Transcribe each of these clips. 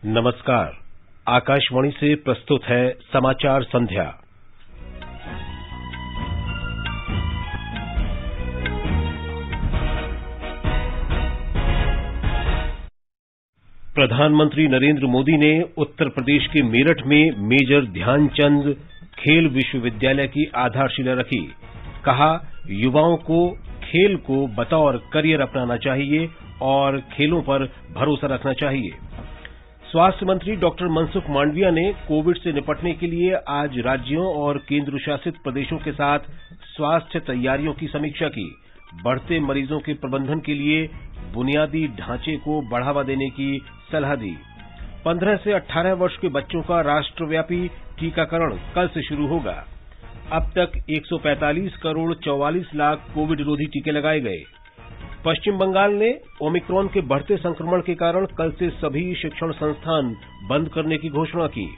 नमस्कार। आकाशवाणी से प्रस्तुत है समाचार संध्या। प्रधानमंत्री नरेंद्र मोदी ने उत्तर प्रदेश के मेरठ में मेजर ध्यानचंद खेल विश्वविद्यालय की आधारशिला रखी। कहा, युवाओं को खेल को बतौर करियर अपनाना चाहिए और खेलों पर भरोसा रखना चाहिए। स्वास्थ्य मंत्री डॉक्टर मनसुख मांडविया ने कोविड से निपटने के लिए आज राज्यों और केंद्र शासित प्रदेशों के साथ स्वास्थ्य तैयारियों की समीक्षा की। बढ़ते मरीजों के प्रबंधन के लिए बुनियादी ढांचे को बढ़ावा देने की सलाह दी। 15 से 18 वर्ष के बच्चों का राष्ट्रव्यापी टीकाकरण कल से शुरू होगा। अब तक 145 करोड़ 44 लाख कोविड रोधी टीके लगाए गए। पश्चिम बंगाल ने ओमिक्रॉन के बढ़ते संक्रमण के कारण कल से सभी शिक्षण संस्थान बंद करने की घोषणा की।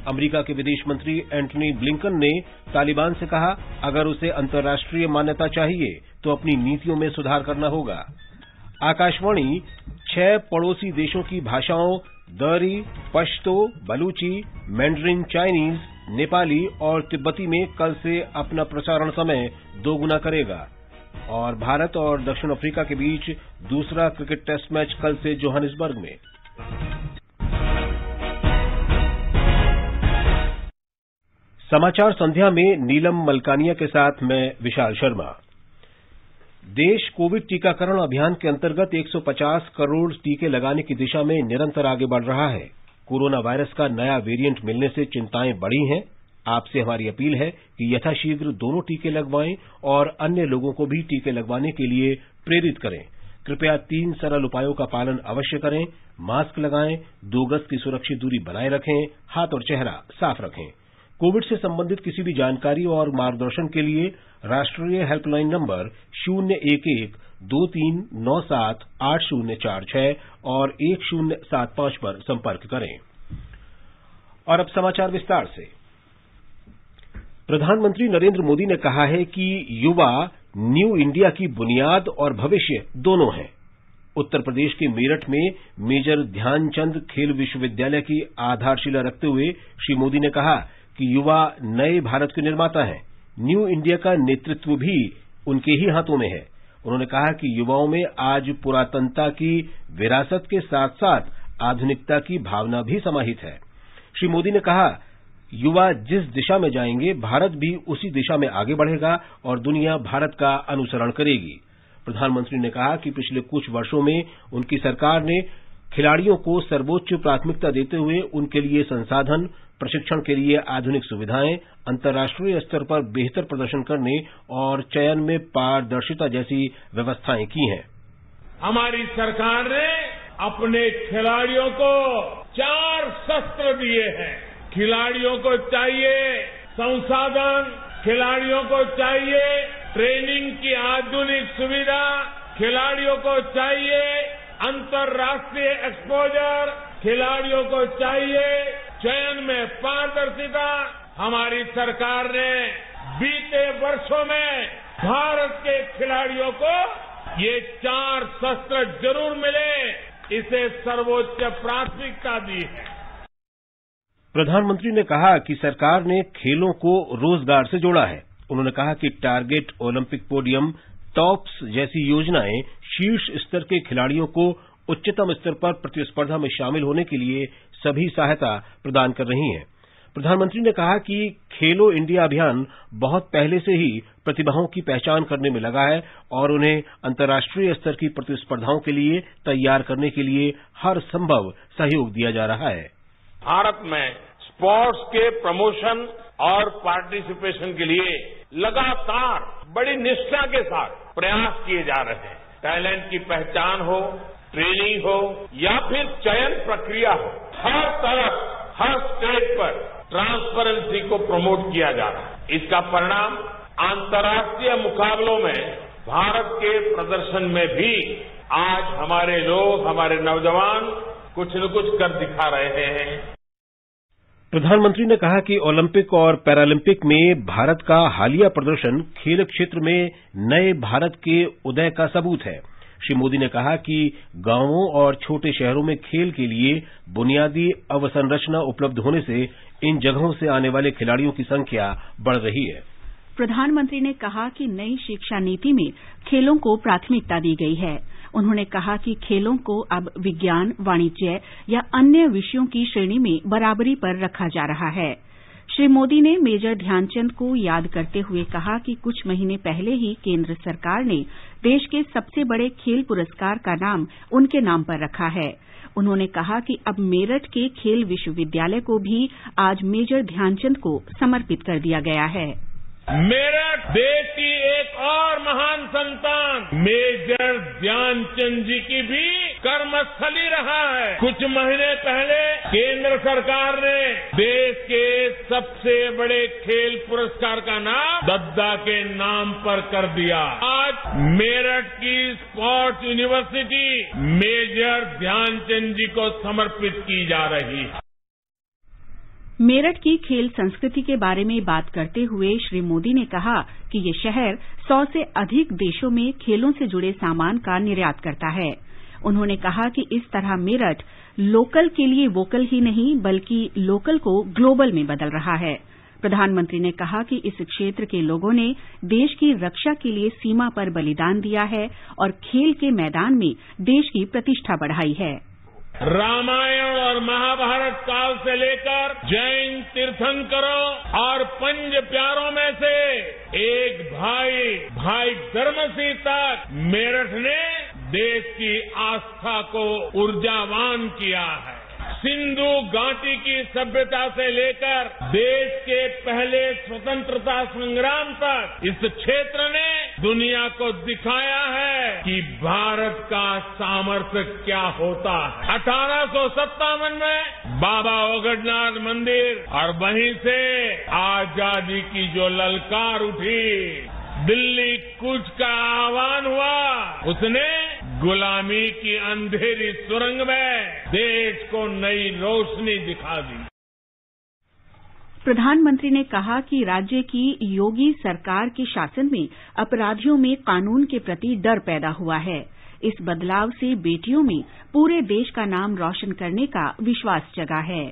अमेरिका के विदेश मंत्री एंटनी ब्लिंकन ने तालिबान से कहा, अगर उसे अंतर्राष्ट्रीय मान्यता चाहिए तो अपनी नीतियों में सुधार करना होगा। आकाशवाणी 6 पड़ोसी देशों की भाषाओं दरी, पश्तो, बलूची, मैंडरिन चाइनीज, नेपाली और तिब्बती में कल से अपना प्रसारण समय दोगुना करेगा। और भारत और दक्षिण अफ्रीका के बीच दूसरा क्रिकेट टेस्ट मैच कल से जोहानिसबर्ग में। समाचार संध्या में नीलम मलकानिया के साथ मैं विशाल शर्मा। देश कोविड टीकाकरण अभियान के अंतर्गत 150 करोड़ टीके लगाने की दिशा में निरंतर आगे बढ़ रहा है। कोरोना वायरस का नया वेरिएंट मिलने से चिंताएं बढ़ी हैं। आपसे हमारी अपील है कि यथाशीघ्र दोनों टीके लगवाएं और अन्य लोगों को भी टीके लगवाने के लिए प्रेरित करें। कृपया 3 सरल उपायों का पालन अवश्य करें। मास्क लगाएं, 2 गज की सुरक्षित दूरी बनाए रखें, हाथ और चेहरा साफ रखें। कोविड से संबंधित किसी भी जानकारी और मार्गदर्शन के लिए राष्ट्रीय हेल्पलाइन नंबर 011-2397-8046 और 1075 पर संपर्क करें। और अब समाचार विस्तार से। प्रधानमंत्री नरेंद्र मोदी ने कहा है कि युवा न्यू इंडिया की बुनियाद और भविष्य दोनों हैं। उत्तर प्रदेश के मेरठ में मेजर ध्यानचंद खेल विश्वविद्यालय की आधारशिला रखते हुए श्री मोदी ने कहा कि युवा नए भारत के निर्माता हैं। न्यू इंडिया का नेतृत्व भी उनके ही हाथों में है। उन्होंने कहा कि युवाओं में आज पुरातनता की विरासत के साथ साथ आधुनिकता की भावना भी समाहित है। श्री मोदी ने कहा, युवा जिस दिशा में जाएंगे, भारत भी उसी दिशा में आगे बढ़ेगा और दुनिया भारत का अनुसरण करेगी। प्रधानमंत्री ने कहा कि पिछले कुछ वर्षों में उनकी सरकार ने खिलाड़ियों को सर्वोच्च प्राथमिकता देते हुए उनके लिए संसाधन, प्रशिक्षण के लिए आधुनिक सुविधाएं, अंतर्राष्ट्रीय स्तर पर बेहतर प्रदर्शन करने और चयन में पारदर्शिता जैसी व्यवस्थाएं की हैं। हमारी सरकार ने अपने खिलाड़ियों को 4 शस्त्र दिए हैं। खिलाड़ियों को चाहिए संसाधन, खिलाड़ियों को चाहिए ट्रेनिंग की आधुनिक सुविधा, खिलाड़ियों को चाहिए अंतर्राष्ट्रीय एक्सपोजर, खिलाड़ियों को चाहिए चयन में पारदर्शिता। हमारी सरकार ने बीते वर्षों में भारत के खिलाड़ियों को ये 4 शस्त्र जरूर मिले, इसे सर्वोच्च प्राथमिकता दी है। प्रधानमंत्री ने कहा कि सरकार ने खेलों को रोजगार से जोड़ा है। उन्होंने कहा कि टारगेट ओलंपिक पोडियम, टॉप्स जैसी योजनाएं शीर्ष स्तर के खिलाड़ियों को उच्चतम स्तर पर प्रतिस्पर्धा में शामिल होने के लिए सभी सहायता प्रदान कर रही हैं। प्रधानमंत्री ने कहा कि खेलो इंडिया अभियान बहुत पहले से ही प्रतिभाओं की पहचान करने में लगा है और उन्हें अंतर्राष्ट्रीय स्तर की प्रतिस्पर्धाओं के लिए तैयार करने के लिए हर संभव सहयोग दिया जा रहा है। भारत में स्पोर्ट्स के प्रमोशन और पार्टिसिपेशन के लिए लगातार बड़ी निष्ठा के साथ प्रयास किए जा रहे हैं। टैलेंट की पहचान हो, ट्रेनिंग हो या फिर चयन प्रक्रिया हो, हर तरफ हर स्टेज पर ट्रांसपेरेंसी को प्रमोट किया जा रहा है। इसका परिणाम अंतर्राष्ट्रीय मुकाबलों में भारत के प्रदर्शन में भी आज हमारे लोग, हमारे नौजवान कुछ न कुछ कर दिखा रहे हैं। प्रधानमंत्री ने कहा कि ओलंपिक और पैरालंपिक में भारत का हालिया प्रदर्शन खेल क्षेत्र में नए भारत के उदय का सबूत है। श्री मोदी ने कहा कि गांवों और छोटे शहरों में खेल के लिए बुनियादी अवसंरचना उपलब्ध होने से इन जगहों से आने वाले खिलाड़ियों की संख्या बढ़ रही है। प्रधानमंत्री ने कहा कि नई शिक्षा नीति में खेलों को प्राथमिकता दी गई है। उन्होंने कहा कि खेलों को अब विज्ञान, वाणिज्य या अन्य विषयों की श्रेणी में बराबरी पर रखा जा रहा है। श्री मोदी ने मेजर ध्यानचंद को याद करते हुए कहा कि कुछ महीने पहले ही केंद्र सरकार ने देश के सबसे बड़े खेल पुरस्कार का नाम उनके नाम पर रखा है। उन्होंने कहा कि अब मेरठ के खेल विश्वविद्यालय को भी आज मेजर ध्यानचंद को समर्पित कर दिया गया है। मेरठ देश की एक और महान संतान मेजर ध्यानचंद जी की भी कर्मस्थली रहा है। कुछ महीने पहले केंद्र सरकार ने देश के सबसे बड़े खेल पुरस्कार का नाम दद्दा के नाम पर कर दिया। आज मेरठ की स्पोर्ट्स यूनिवर्सिटी मेजर ध्यानचंद जी को समर्पित की जा रही है। मेरठ की खेल संस्कृति के बारे में बात करते हुए श्री मोदी ने कहा कि ये शहर 100 से अधिक देशों में खेलों से जुड़े सामान का निर्यात करता है। उन्होंने कहा कि इस तरह मेरठ लोकल के लिए वोकल ही नहीं बल्कि लोकल को ग्लोबल में बदल रहा है। प्रधानमंत्री ने कहा कि इस क्षेत्र के लोगों ने देश की रक्षा के लिए सीमा पर बलिदान दिया है और खेल के मैदान में देश की प्रतिष्ठा बढ़ाई है। रामायण और महाभारत काल से लेकर जैन तीर्थंकरों और पंच प्यारों में से एक भाई धर्मसिंह तक मेरठ ने देश की आस्था को ऊर्जावान किया है। सिंधु घाटी की सभ्यता से लेकर देश के पहले स्वतंत्रता संग्राम तक इस क्षेत्र ने दुनिया को दिखाया है कि भारत का सामर्थ्य क्या होता है। 1857 में बाबा ओगडनाथ मंदिर और वहीं से आजादी की जो ललकार उठी, दिल्ली कूच का आह्वान हुआ, उसने गुलामी की अंधेरी सुरंग में देश को नई रोशनी दिखा दी। प्रधानमंत्री ने कहा कि राज्य की योगी सरकार के शासन में अपराधियों में कानून के प्रति डर पैदा हुआ है। इस बदलाव से बेटियों में पूरे देश का नाम रोशन करने का विश्वास जगा है।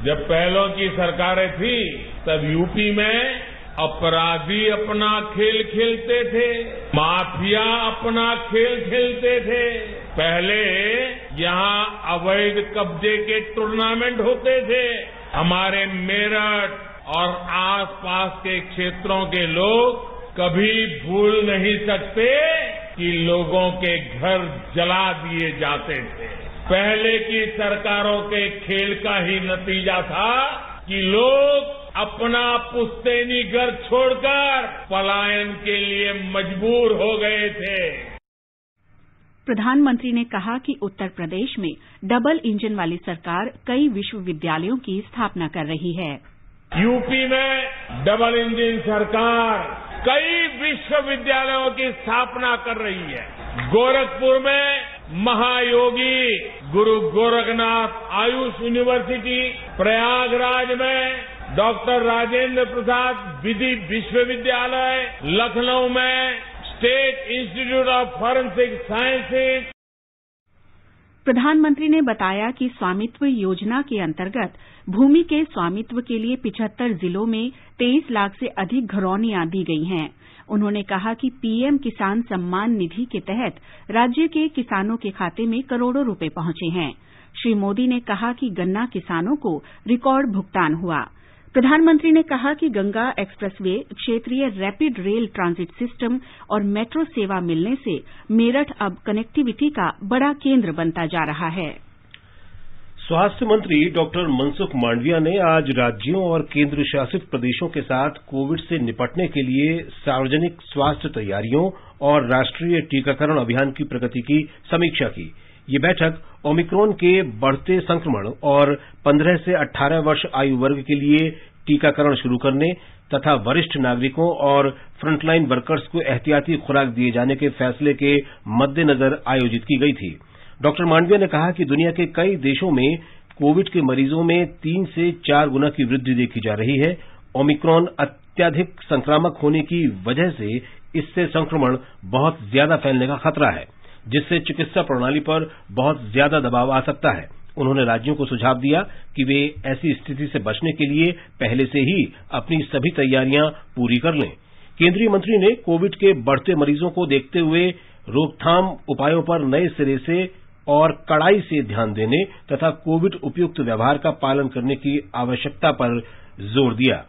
जब पहलों की सरकारें थी तब यूपी में अपराधी अपना खेल खेलते थे, माफिया अपना खेल खेलते थे। पहले यहां अवैध कब्जे के टूर्नामेंट होते थे। हमारे मेरठ और आसपास के क्षेत्रों के लोग कभी भूल नहीं सकते कि लोगों के घर जला दिए जाते थे। पहले की सरकारों के खेल का ही नतीजा था कि लोग अपना पुश्तैनी घर छोड़कर पलायन के लिए मजबूर हो गए थे। प्रधानमंत्री ने कहा कि उत्तर प्रदेश में डबल इंजन वाली सरकार कई विश्वविद्यालयों की स्थापना कर रही है। यूपी में डबल इंजन सरकार कई विश्वविद्यालयों की स्थापना कर रही है। गोरखपुर में महायोगी गुरु गोरखनाथ आयुष यूनिवर्सिटी, प्रयागराज में डॉक्टर राजेंद्र प्रसाद विधि विश्वविद्यालय, लखनऊ में state institute of forensic sciences. प्रधानमंत्री ने बताया कि स्वामित्व योजना के अंतर्गत भूमि के स्वामित्व के लिए 75 जिलों में 23 लाख से अधिक घरौनियां दी गई हैं। उन्होंने कहा कि पीएम किसान सम्मान निधि के तहत राज्य के किसानों के खाते में करोड़ों रुपए पहुंचे हैं। श्री मोदी ने कहा कि गन्ना किसानों को रिकॉर्ड भुगतान हुआ। प्रधानमंत्री ने कहा कि गंगा एक्सप्रेसवे, क्षेत्रीय रैपिड रेल ट्रांजिट सिस्टम और मेट्रो सेवा मिलने से मेरठ अब कनेक्टिविटी का बड़ा केंद्र बनता जा रहा है। स्वास्थ्य मंत्री डॉक्टर मनसुख मांडविया ने आज राज्यों और केंद्र शासित प्रदेशों के साथ कोविड से निपटने के लिए सार्वजनिक स्वास्थ्य तैयारियों और राष्ट्रीय टीकाकरण अभियान की प्रगति की समीक्षा की। ये बैठक ओमिक्रॉन के बढ़ते संक्रमण और 15 से 18 वर्ष आयु वर्ग के लिए टीकाकरण शुरू करने तथा वरिष्ठ नागरिकों और फ्रंटलाइन वर्कर्स को एहतियाती खुराक दिए जाने के फैसले के मद्देनजर आयोजित की गई थी। डॉक्टर मांडविया ने कहा कि दुनिया के कई देशों में कोविड के मरीजों में 3 से 4 गुना की वृद्धि देखी जा रही है। ओमिक्रॉन अत्यधिक संक्रामक होने की वजह से इससे संक्रमण बहुत ज्यादा फैलने का खतरा है। जिससे चिकित्सा प्रणाली पर बहुत ज्यादा दबाव आ सकता है। उन्होंने राज्यों को सुझाव दिया कि वे ऐसी स्थिति से बचने के लिए पहले से ही अपनी सभी तैयारियां पूरी कर लें। केंद्रीय मंत्री ने कोविड के बढ़ते मरीजों को देखते हुए रोकथाम उपायों पर नए सिरे से और कड़ाई से ध्यान देने तथा कोविड उपयुक्त व्यवहार का पालन करने की आवश्यकता पर जोर दिया।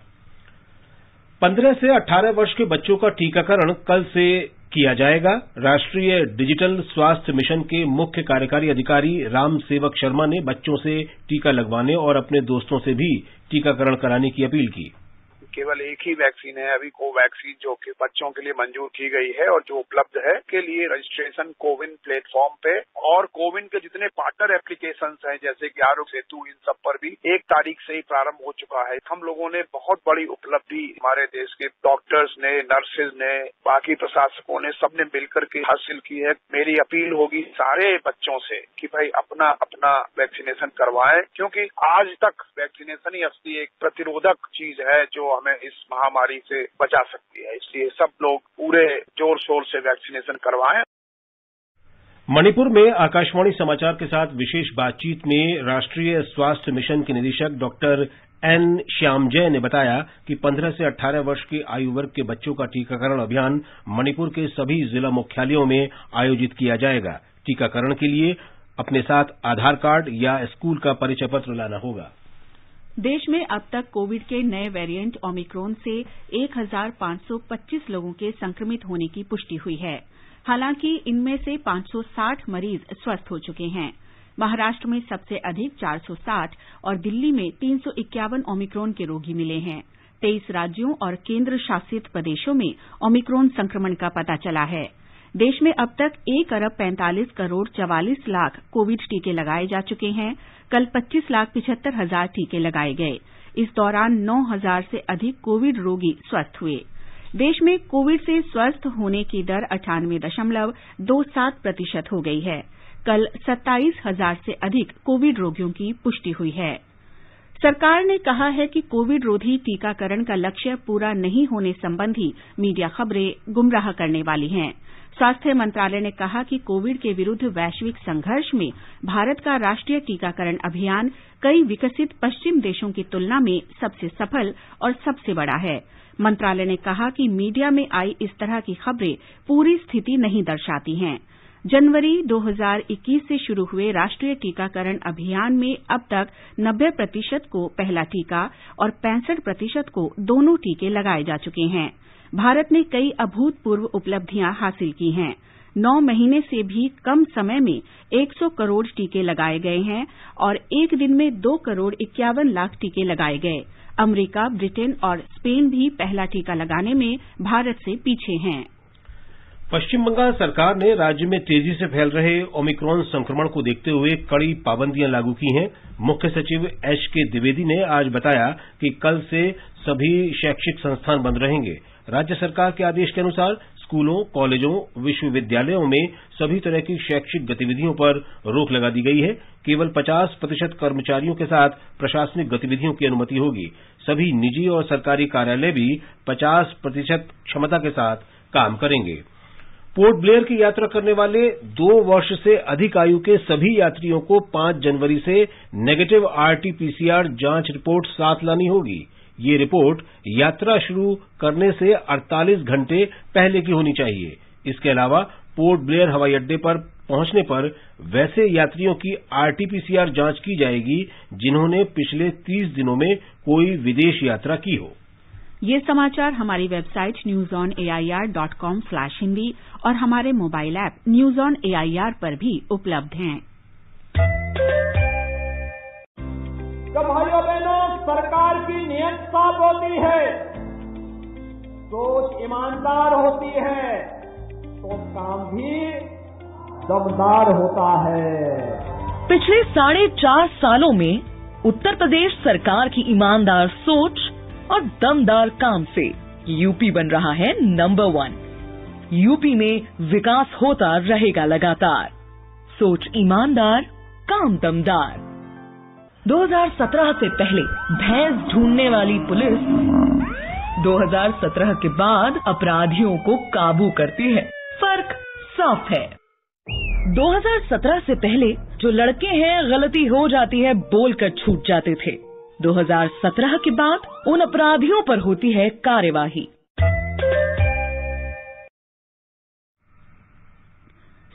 15 से 18 वर्ष के बच्चों का टीकाकरण कल से किया जाएगा। राष्ट्रीय डिजिटल स्वास्थ्य मिशन के मुख्य कार्यकारी अधिकारी राम सेवक शर्मा ने बच्चों से टीका लगवाने और अपने दोस्तों से भी टीकाकरण कराने की अपील की। केवल एक ही वैक्सीन है अभी कोवैक्सीन, जो कि बच्चों के लिए मंजूर की गई है और जो उपलब्ध है। के लिए रजिस्ट्रेशन कोविन प्लेटफॉर्म पे और कोविन के जितने पार्टनर एप्लीकेशंस हैं जैसे कि आरोग्य सेतु, इन सब पर भी 1 तारीख से ही प्रारंभ हो चुका है। हम लोगों ने बहुत बड़ी उपलब्धि हमारे देश के डॉक्टर्स ने, नर्सेज ने, बाकी प्रशासकों ने, सबने मिलकर के हासिल की है। मेरी अपील होगी सारे बच्चों से कि भाई अपना अपना वैक्सीनेशन करवाएं, क्योंकि आज तक वैक्सीनेशन ही असली एक प्रतिरोधक चीज है जो हमें इस महामारी से बचा सकती है। इसलिए सब लोग पूरे जोर शोर से वैक्सीनेशन करवाएं। मणिपुर में आकाशवाणी समाचार के साथ विशेष बातचीत में राष्ट्रीय स्वास्थ्य मिशन के निदेशक डॉक्टर एन श्यामजय ने बताया कि 15 से 18 वर्ष के आयु वर्ग के बच्चों का टीकाकरण अभियान मणिपुर के सभी जिला मुख्यालयों में आयोजित किया जाएगा। टीकाकरण के लिए अपने साथ आधार कार्ड या स्कूल का परिचय पत्र लाना होगा। देश में अब तक कोविड के नए वेरिएंट ओमिक्रॉन से 1,525 लोगों के संक्रमित होने की पुष्टि हुई है। हालांकि इनमें से 560 मरीज स्वस्थ हो चुके हैं। महाराष्ट्र में सबसे अधिक 460 और दिल्ली में 351 ओमिक्रॉन के रोगी मिले हैं। 23 राज्यों और केंद्र शासित प्रदेशों में ओमिक्रॉन संक्रमण का पता चला है। देश में अब तक 1,45,44,00,000 कोविड टीके लगाए जा चुके हैं। कल 25,75,000 टीके लगाए गए। इस दौरान 9,000 से अधिक कोविड रोगी स्वस्थ हुए। देश में कोविड से स्वस्थ होने की दर 98.27% हो गई है। कल 27,000 से अधिक कोविड रोगियों की पुष्टि हुई है। सरकार ने कहा है कि कोविड रोधी टीकाकरण का लक्ष्य पूरा नहीं होने संबंधी मीडिया खबरें गुमराह करने वाली हैं। स्वास्थ्य मंत्रालय ने कहा कि कोविड के विरुद्ध वैश्विक संघर्ष में भारत का राष्ट्रीय टीकाकरण अभियान कई विकसित पश्चिम देशों की तुलना में सबसे सफल और सबसे बड़ा है। मंत्रालय ने कहा कि मीडिया में आई इस तरह की खबरें पूरी स्थिति नहीं दर्शाती हैं। जनवरी 2021 से शुरू हुए राष्ट्रीय टीकाकरण अभियान में अब तक 90% को पहला टीका और 65% को दोनों टीके लगाए जा चुके हैं। भारत ने कई अभूतपूर्व उपलब्धियां हासिल की हैं। 9 महीने से भी कम समय में 100 करोड़ टीके लगाए गए हैं और एक दिन में 2,51,00,000 टीके लगाए गए। अमेरिका, ब्रिटेन और स्पेन भी पहला टीका लगाने में भारत से पीछे हैं। पश्चिम बंगाल सरकार ने राज्य में तेजी से फैल रहे ओमिक्रॉन संक्रमण को देखते हुए कड़ी पाबंदियां लागू की हैं। मुख्य सचिव एच.के. द्विवेदी ने आज बताया कि कल से सभी शैक्षिक संस्थान बंद रहेंगे। राज्य सरकार के आदेश के अनुसार स्कूलों, कॉलेजों, विश्वविद्यालयों में सभी तरह की शैक्षिक गतिविधियों पर रोक लगा दी गई है। केवल 50% कर्मचारियों के साथ प्रशासनिक गतिविधियों की अनुमति होगी। सभी निजी और सरकारी कार्यालय भी 50% क्षमता के साथ काम करेंगे। पोर्ट ब्लेयर की यात्रा करने वाले 2 वर्ष से अधिक आयु के सभी यात्रियों को 5 जनवरी से नेगेटिव RT-PCR जांच रिपोर्ट साथ लानी होगी। ये रिपोर्ट यात्रा शुरू करने से 48 घंटे पहले की होनी चाहिए। इसके अलावा पोर्ट ब्लेयर हवाई अड्डे पर पहुंचने पर वैसे यात्रियों की RT-PCR जांच की जाएगी जिन्होंने पिछले 30 दिनों में कोई विदेश यात्रा की हो। ये समाचार हमारी वेबसाइट newsonair.com/hindi और हमारे mobile app news on AIR पर भी उपलब्ध हैं। तो भाइयों बहनों, सरकार की नीयत साफ होती है, सोच ईमानदार होती है तो काम भी दमदार होता है। पिछले 4.5 सालों में उत्तर प्रदेश सरकार की ईमानदार सोच और दमदार काम से यूपी बन रहा है नंबर 1। यूपी में विकास होता रहेगा लगातार। सोच ईमानदार, काम दमदार। 2017 से पहले भैंस ढूंढने वाली पुलिस 2017 के बाद अपराधियों को काबू करती है। फर्क साफ है। 2017 से पहले जो लड़के हैं गलती हो जाती है बोलकर छूट जाते थे। 2017 के बाद उन अपराधियों पर होती है कार्यवाही।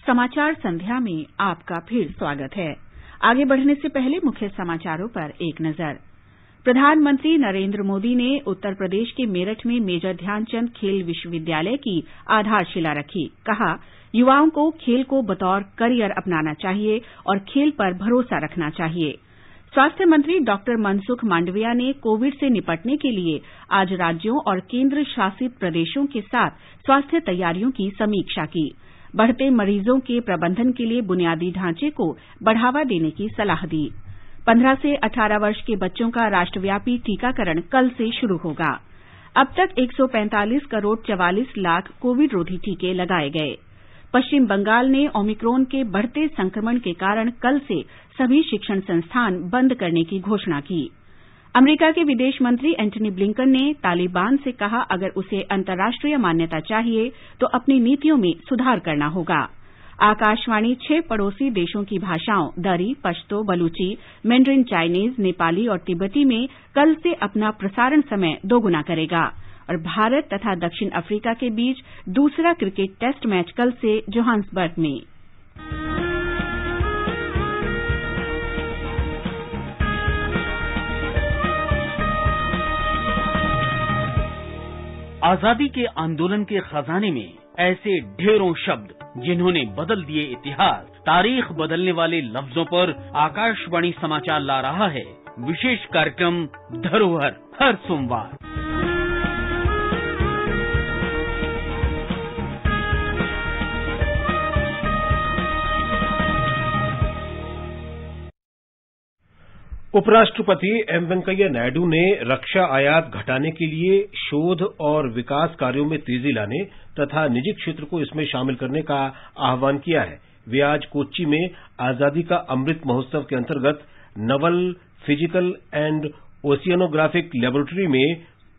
समाचार संध्या में आपका फिर स्वागत है। आगे बढ़ने से पहले मुख्य समाचारों पर एक नजर। प्रधानमंत्री नरेंद्र मोदी ने उत्तर प्रदेश के मेरठ में मेजर ध्यानचंद खेल विश्वविद्यालय की आधारशिला रखी। कहा, युवाओं को खेल को बतौर करियर अपनाना चाहिए और खेल पर भरोसा रखना चाहिए। स्वास्थ्य मंत्री डॉक्टर मनसुख मांडविया ने कोविड से निपटने के लिए आज राज्यों और केंद्र शासित प्रदेशों के साथ स्वास्थ्य तैयारियों की समीक्षा की। बढ़ते मरीजों के प्रबंधन के लिए बुनियादी ढांचे को बढ़ावा देने की सलाह दी। 15 से 18 वर्ष के बच्चों का राष्ट्रव्यापी टीकाकरण कल से शुरू होगा। अब तक 145 करोड़ 44 लाख कोविड रोधी टीके लगाए गए। पश्चिम बंगाल ने ओमिक्रॉन के बढ़ते संक्रमण के कारण कल से सभी शिक्षण संस्थान बंद करने की घोषणा की। अमेरिका के विदेश मंत्री एंटनी ब्लिंकन ने तालिबान से कहा, अगर उसे अंतर्राष्ट्रीय मान्यता चाहिए तो अपनी नीतियों में सुधार करना होगा। आकाशवाणी 6 पड़ोसी देशों की भाषाओं दरी, पश्तो, बलूची, मैंड्रिन चाइनीज, नेपाली और तिब्बती में कल से अपना प्रसारण समय दोगुना करेगा। और भारत तथा दक्षिण अफ्रीका के बीच दूसरा क्रिकेट टेस्ट मैच कल से जोहान्सबर्ग में। आजादी के आंदोलन के खजाने में ऐसे ढेरों शब्द जिन्होंने बदल दिए इतिहास। तारीख बदलने वाले लफ्जों पर आकाशवाणी समाचार ला रहा है विशेष कार्यक्रम धरोहर, हर सोमवार। उपराष्ट्रपति एम वेंकैया नायडू ने रक्षा आयात घटाने के लिए शोध और विकास कार्यों में तेजी लाने तथा निजी क्षेत्र को इसमें शामिल करने का आह्वान किया है। वे आज कोच्चि में आजादी का अमृत महोत्सव के अंतर्गत नवल फिजिकल एंड ओशियानोग्राफिक लेबोरेटरी में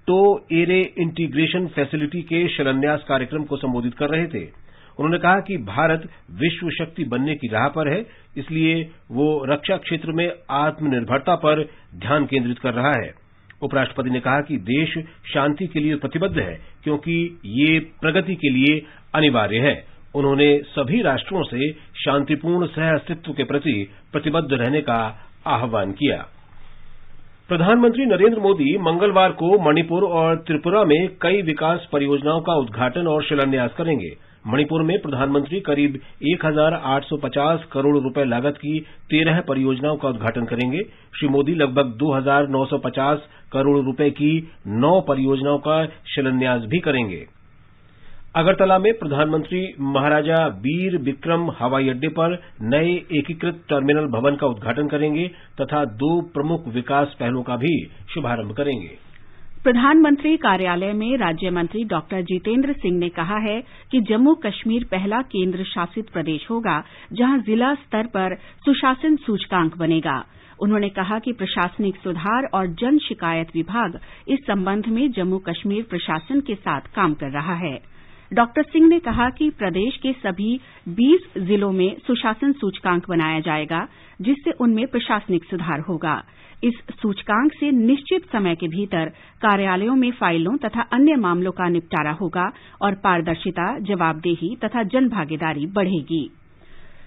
टो एरे इंटीग्रेशन फैसिलिटी के शिलान्यास कार्यक्रम को संबोधित कर रहे थे। उन्होंने कहा कि भारत विश्व शक्ति बनने की राह पर है, इसलिए वो रक्षा क्षेत्र में आत्मनिर्भरता पर ध्यान केंद्रित कर रहा है। उपराष्ट्रपति ने कहा कि देश शांति के लिए प्रतिबद्ध है क्योंकि ये प्रगति के लिए अनिवार्य है। उन्होंने सभी राष्ट्रों से शांतिपूर्ण सह अस्तित्व के प्रति प्रतिबद्ध रहने का आह्वान किया। प्रधानमंत्री नरेंद्र मोदी मंगलवार को मणिपुर और त्रिपुरा में कई विकास परियोजनाओं का उद्घाटन और शिलान्यास करेंगे। मणिपुर में प्रधानमंत्री करीब 1,850 करोड़ रुपए लागत की 13 परियोजनाओं का उद्घाटन करेंगे। श्री मोदी लगभग 2,950 करोड़ रुपए की 9 परियोजनाओं का शिलान्यास भी करेंगे। अगरतला में प्रधानमंत्री महाराजा वीर विक्रम हवाई अड्डे पर नए एकीकृत टर्मिनल भवन का उद्घाटन करेंगे तथा 2 प्रमुख विकास पहलों का भी शुभारंभ करेंगे। प्रधानमंत्री कार्यालय में राज्य मंत्री डॉक्टर जितेंद्र सिंह ने कहा है कि जम्मू कश्मीर पहला केंद्र शासित प्रदेश होगा जहां जिला स्तर पर सुशासन सूचकांक बनेगा। उन्होंने कहा कि प्रशासनिक सुधार और जन शिकायत विभाग इस संबंध में जम्मू कश्मीर प्रशासन के साथ काम कर रहा है। डॉक्टर सिंह ने कहा कि प्रदेश के सभी 20 जिलों में सुशासन सूचकांक बनाया जाएगा जिससे उनमें प्रशासनिक सुधार होगा। इस सूचकांक से निश्चित समय के भीतर कार्यालयों में फाइलों तथा अन्य मामलों का निपटारा होगा और पारदर्शिता, जवाबदेही तथा जनभागीदारी बढ़ेगी।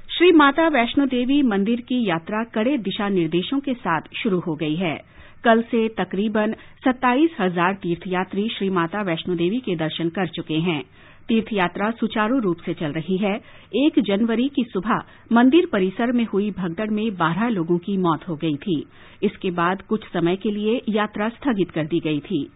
श्री माता वैष्णो देवी मंदिर की यात्रा कड़े दिशा निर्देशों के साथ शुरू हो गई है। कल से तकरीबन 27,000 तीर्थयात्री श्री माता वैष्णो देवी के दर्शन कर चुके हैं। तीर्थयात्रा सुचारू रूप से चल रही है। 1 जनवरी की सुबह मंदिर परिसर में हुई भगदड़ में 12 लोगों की मौत हो गई थी। इसके बाद कुछ समय के लिए यात्रा स्थगित कर दी गई थी।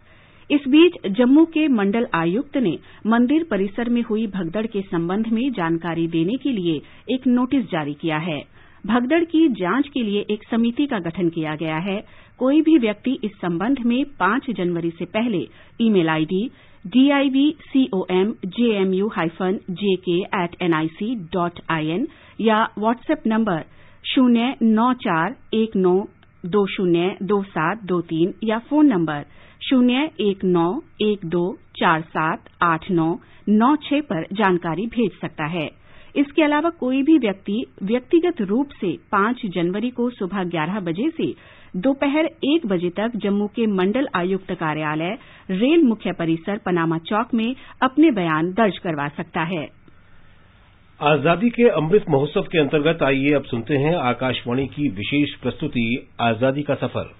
इस बीच जम्मू के मंडल आयुक्त ने मंदिर परिसर में हुई भगदड़ के संबंध में जानकारी देने के लिए एक नोटिस जारी किया है। भगदड़ की जांच के लिए एक समिति का गठन किया गया है। कोई भी व्यक्ति इस संबंध में 5 जनवरी से पहले ईमेल आईडी divcom-jmu-jk@nic.in या व्हाट्सएप नंबर 09419202723 या फोन नंबर 01912478996 पर जानकारी भेज सकता है। इसके अलावा कोई भी व्यक्ति व्यक्तिगत रूप से 5 जनवरी को सुबह 11 बजे से दोपहर 1 बजे तक जम्मू के मंडल आयुक्त कार्यालय, रेल मुख्य परिसर, पनामा चौक में अपने बयान दर्ज करवा सकता है। आजादी के अमृत महोत्सव के अंतर्गत आइए अब सुनते हैं आकाशवाणी की विशेष प्रस्तुति आजादी का सफर।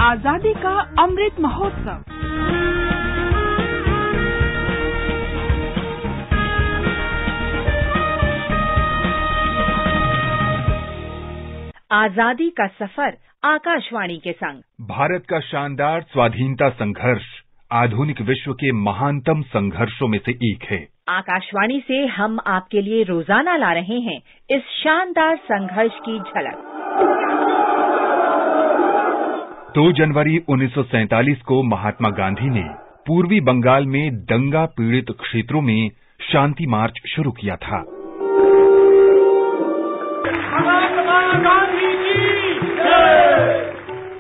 आजादी का अमृत महोत्सव। आजादी का सफर आकाशवाणी के संग। भारत का शानदार स्वाधीनता संघर्ष आधुनिक विश्व के महानतम संघर्षों में से एक है। आकाशवाणी से हम आपके लिए रोजाना ला रहे हैं इस शानदार संघर्ष की झलक। 2 जनवरी 1947 को महात्मा गांधी ने पूर्वी बंगाल में दंगा पीड़ित क्षेत्रों में शांति मार्च शुरू किया था।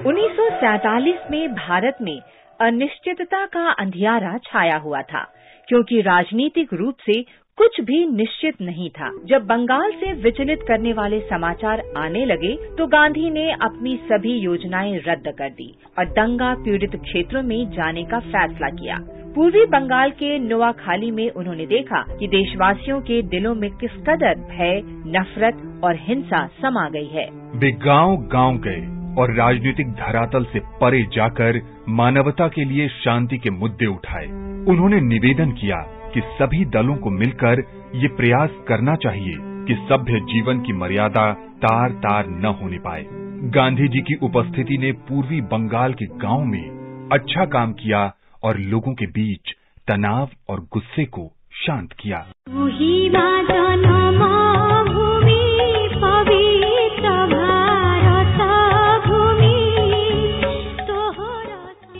1947 में भारत में अनिश्चितता का अंधियारा छाया हुआ था, क्योंकि राजनीतिक रूप से कुछ भी निश्चित नहीं था। जब बंगाल से विचलित करने वाले समाचार आने लगे तो गांधी ने अपनी सभी योजनाएं रद्द कर दी और दंगा पीड़ित क्षेत्रों में जाने का फैसला किया। पूर्वी बंगाल के नोआखाली में उन्होंने देखा कि देशवासियों के दिलों में किस कदर भय, नफरत और हिंसा समा गई है। वे गांव-गांव गए और राजनीतिक धरातल से परे जाकर मानवता के लिए शांति के मुद्दे उठाए। उन्होंने निवेदन किया कि सभी दलों को मिलकर ये प्रयास करना चाहिए कि सभ्य जीवन की मर्यादा तार-तार न होने पाए। गांधी जी की उपस्थिति ने पूर्वी बंगाल के गांव में अच्छा काम किया और लोगों के बीच तनाव और गुस्से को शांत किया।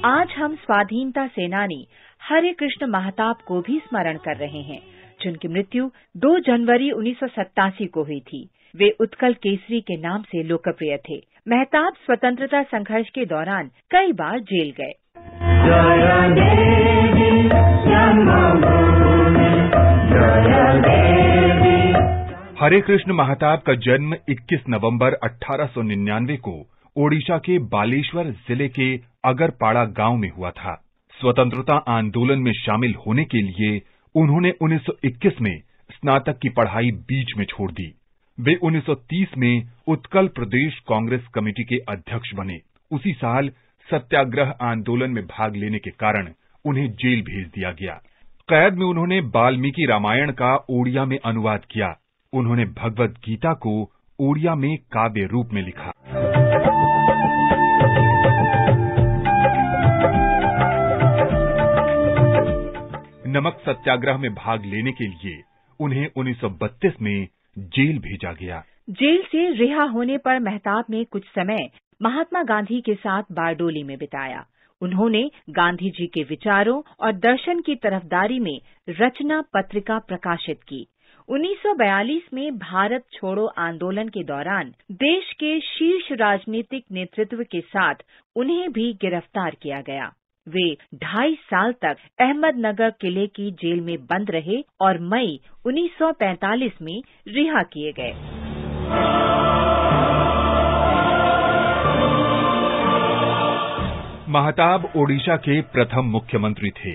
आज हम स्वाधीनता सेनानी हरे कृष्ण महताब को भी स्मरण कर रहे हैं, जिनकी मृत्यु 2 जनवरी 1987 को हुई थी। वे उत्कल केसरी के नाम से लोकप्रिय थे। महताब स्वतंत्रता संघर्ष के दौरान कई बार जेल गए। हरे कृष्ण महताब का जन्म 21 नवंबर 1899 को ओडिशा के बालेश्वर जिले के अगरपाड़ा गांव में हुआ था। स्वतंत्रता आंदोलन में शामिल होने के लिए उन्होंने 1921 में स्नातक की पढ़ाई बीच में छोड़ दी। वे 1930 में उत्कल प्रदेश कांग्रेस कमेटी के अध्यक्ष बने। उसी साल सत्याग्रह आंदोलन में भाग लेने के कारण उन्हें जेल भेज दिया गया। कैद में उन्होंने वाल्मीकि रामायण का ओडिया में अनुवाद किया। उन्होंने भगवद गीता को ओडिया में काव्य रूप में लिखा। नमक सत्याग्रह में भाग लेने के लिए उन्हें 1932 में जेल भेजा गया। जेल से रिहा होने पर महताब ने कुछ समय महात्मा गांधी के साथ बारडोली में बिताया। उन्होंने गांधी जी के विचारों और दर्शन की तरफदारी में रचना पत्रिका प्रकाशित की। 1942 में भारत छोड़ो आंदोलन के दौरान देश के शीर्ष राजनीतिक नेतृत्व के साथ उन्हें भी गिरफ्तार किया गया। वे 2.5 साल तक अहमदनगर किले की जेल में बंद रहे और मई 1945 में रिहा किए गए। महताब ओडिशा के प्रथम मुख्यमंत्री थे।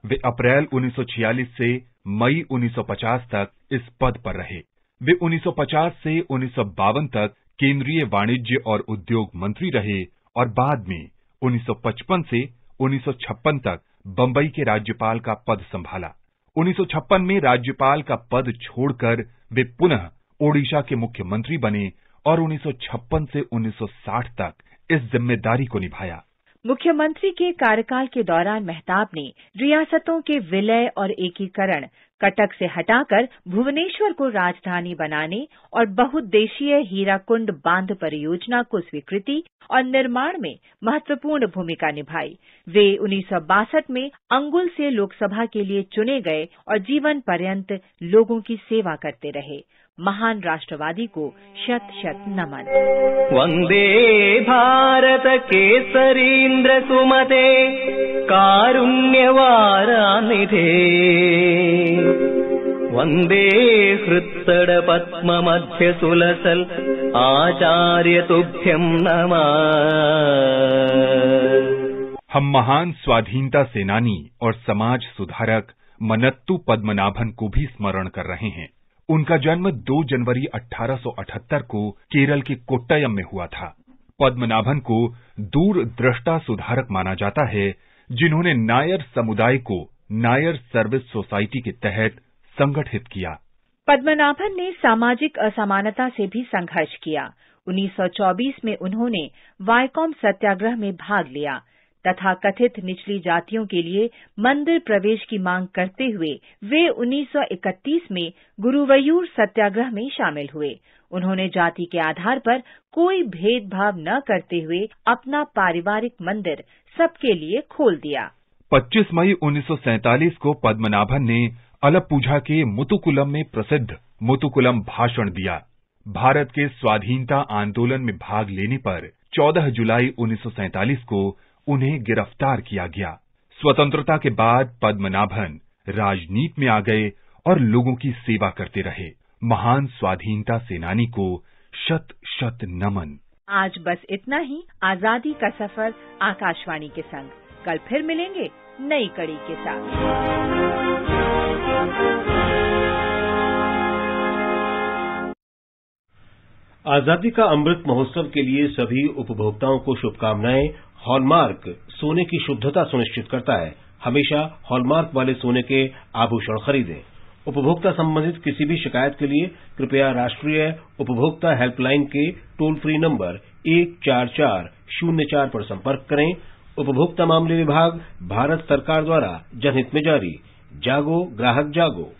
वे अप्रैल 1946 से मई 1950 तक इस पद पर रहे। वे 1950 से 1952 तक केंद्रीय वाणिज्य और उद्योग मंत्री रहे और बाद में 1955 से 1956 तक बंबई के राज्यपाल का पद संभाला। 1956 में राज्यपाल का पद छोड़कर वे पुनः ओडिशा के मुख्यमंत्री बने और 1956 से 1960 तक इस जिम्मेदारी को निभाया। मुख्यमंत्री के कार्यकाल के दौरान महताब ने रियासतों के विलय और एकीकरण, कटक से हटाकर भुवनेश्वर को राजधानी बनाने और बहुउद्देशीय हीराकुंड बांध परियोजना को स्वीकृति और निर्माण में महत्वपूर्ण भूमिका निभाई। वे 1962 में अंगुल से लोकसभा के लिए चुने गए और जीवन पर्यंत लोगों की सेवा करते रहे। महान राष्ट्रवादी को शत शत नमन। वंदे भारत केसरीन्द्र सुमते कारुण्यवारानिधे वन्दे हृत्तडपद्ममध्य सुलसल् आचार्य तुभ्यं नमः। हम महान स्वाधीनता सेनानी और समाज सुधारक मन्नत्तु पद्मनाभन को भी स्मरण कर रहे हैं। उनका जन्म 2 जनवरी 1878 को केरल के कोट्टयम में हुआ था। पद्मनाभन को दूरदृष्टा सुधारक माना जाता है, जिन्होंने नायर समुदाय को नायर सर्विस सोसाइटी के तहत संगठित किया। पद्मनाभन ने सामाजिक असमानता से भी संघर्ष किया। 1924 में उन्होंने वायकॉम सत्याग्रह में भाग लिया तथा कथित निचली जातियों के लिए मंदिर प्रवेश की मांग करते हुए वे 1931 में गुरुवयूर सत्याग्रह में शामिल हुए। उन्होंने जाति के आधार पर कोई भेदभाव न करते हुए अपना पारिवारिक मंदिर सबके लिए खोल दिया। 25 मई 1947 को पद्मनाभन ने अलप्पुझा के मुतुकुलम में प्रसिद्ध मुतुकुलम भाषण दिया। भारत के स्वाधीनता आंदोलन में भाग लेने पर 14 जुलाई 1947 को उन्हें गिरफ्तार किया गया। स्वतंत्रता के बाद पद्मनाभन राजनीति में आ गए और लोगों की सेवा करते रहे। महान स्वाधीनता सेनानी को शत शत नमन। आज बस इतना ही। आजादी का सफर आकाशवाणी के संग। कल फिर मिलेंगे नई कड़ी के साथ। आजादी का अमृत महोत्सव के लिए सभी उपभोक्ताओं को शुभकामनाएं। हॉलमार्क सोने की शुद्धता सुनिश्चित करता है। हमेशा हॉलमार्क वाले सोने के आभूषण खरीदें। उपभोक्ता संबंधित किसी भी शिकायत के लिए कृपया राष्ट्रीय उपभोक्ता हेल्पलाइन के टोल फ्री नंबर 14404 पर संपर्क करें। उपभोक्ता मामले विभाग, भारत सरकार द्वारा जनहित में जारी। जागो ग्राहक जागो।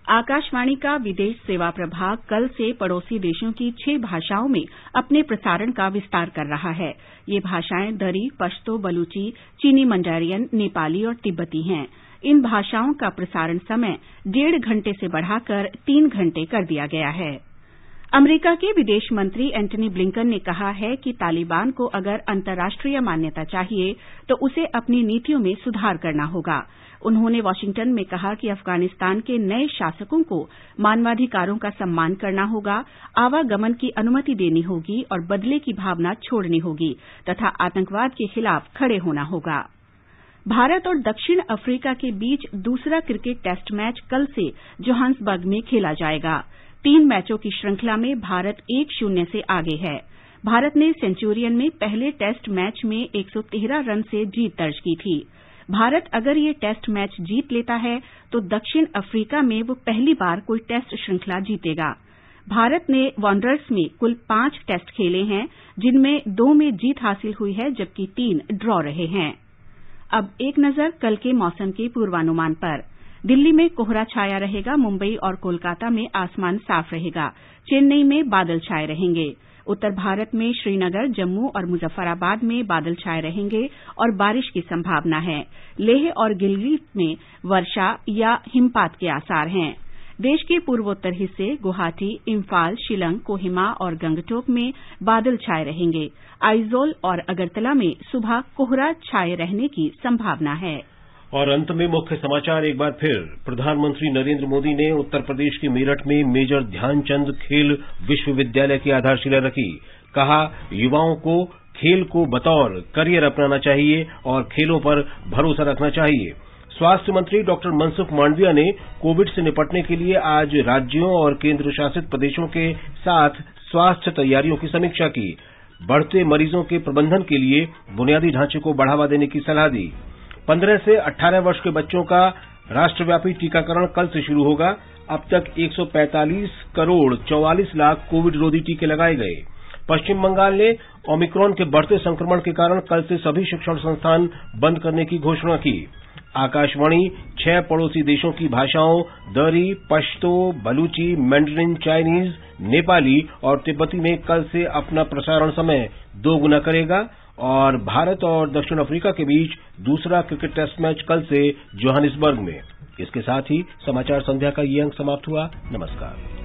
आकाशवाणी का विदेश सेवा प्रभाग कल से पड़ोसी देशों की 6 भाषाओं में अपने प्रसारण का विस्तार कर रहा है। ये भाषाएं दरी, पश्तो, बलूची, चीनी मंडारियन, नेपाली और तिब्बती हैं। इन भाषाओं का प्रसारण समय 1.5 घंटे से बढ़ाकर 3 घंटे कर दिया गया है। अमेरिका के विदेश मंत्री एंटनी ब्लिंकन ने कहा है कि तालिबान को अगर अंतर्राष्ट्रीय मान्यता चाहिए तो उसे अपनी नीतियों में सुधार करना होगा। उन्होंने वाशिंगटन में कहा कि अफगानिस्तान के नए शासकों को मानवाधिकारों का सम्मान करना होगा, आवागमन की अनुमति देनी होगी और बदले की भावना छोड़नी होगी तथा आतंकवाद के खिलाफ खड़े होना होगा। भारत और दक्षिण अफ्रीका के बीच दूसरा क्रिकेट टेस्ट मैच कल से जोहान्सबर्ग में खेला जाएगा। 3 मैचों की श्रृंखला में भारत 1-0 से आगे है। भारत ने सेंचुरियन में पहले टेस्ट मैच में 113 रन से जीत दर्ज की थी। भारत अगर ये टेस्ट मैच जीत लेता है तो दक्षिण अफ्रीका में वो पहली बार कोई टेस्ट श्रृंखला जीतेगा। भारत ने वांडरर्स में कुल 5 टेस्ट खेले हैं, जिनमें 2 में जीत हासिल हुई है जबकि 3 ड्रॉ रहे हैं। अब एक नजर कल के मौसम के पूर्वानुमान पर। दिल्ली में कोहरा छाया रहेगा। मुंबई और कोलकाता में आसमान साफ रहेगा। चेन्नई में बादल छाए रहेंगे। उत्तर भारत में श्रीनगर, जम्मू और मुजफ्फराबाद में बादल छाए रहेंगे और बारिश की संभावना है। लेह और गिलगित में वर्षा या हिमपात के आसार हैं। देश के पूर्वोत्तर हिस्से गुवाहाटी, इम्फाल, शिलंग, कोहिमा और गंगटोक में बादल छाए रहेंगे। आइजोल और अगरतला में सुबह कोहरा छाए रहने की संभावना है। और अंत में मुख्य समाचार एक बार फिर। प्रधानमंत्री नरेंद्र मोदी ने उत्तर प्रदेश के मेरठ में मेजर ध्यानचंद खेल विश्वविद्यालय की आधारशिला रखी। कहा, युवाओं को खेल को बतौर करियर अपनाना चाहिए और खेलों पर भरोसा रखना चाहिए। स्वास्थ्य मंत्री डॉक्टर मनसुख मांडविया ने कोविड से निपटने के लिए आज राज्यों और केंद्र शासित प्रदेशों के साथ स्वास्थ्य तैयारियों की समीक्षा की। बढ़ते मरीजों के प्रबंधन के लिए बुनियादी ढांचे को बढ़ावा देने की सलाह दी। 15 से 18 वर्ष के बच्चों का राष्ट्रव्यापी टीकाकरण कल से शुरू होगा। अब तक 145 करोड़ 44 लाख कोविड रोधी टीके लगाए गए। पश्चिम बंगाल ने ओमिक्रॉन के बढ़ते संक्रमण के कारण कल से सभी शिक्षण संस्थान बंद करने की घोषणा की। आकाशवाणी 6 पड़ोसी देशों की भाषाओं दरी, पश्तो, बलूची, मैंडरिन, चाइनीज, नेपाली और तिब्बती में कल से अपना प्रसारण समय 2 गुना करेगा। और भारत और दक्षिण अफ्रीका के बीच दूसरा क्रिकेट टेस्ट मैच कल से जोहानिसबर्ग में। इसके साथ ही समाचार संध्या का ये अंक समाप्त हुआ। नमस्कार।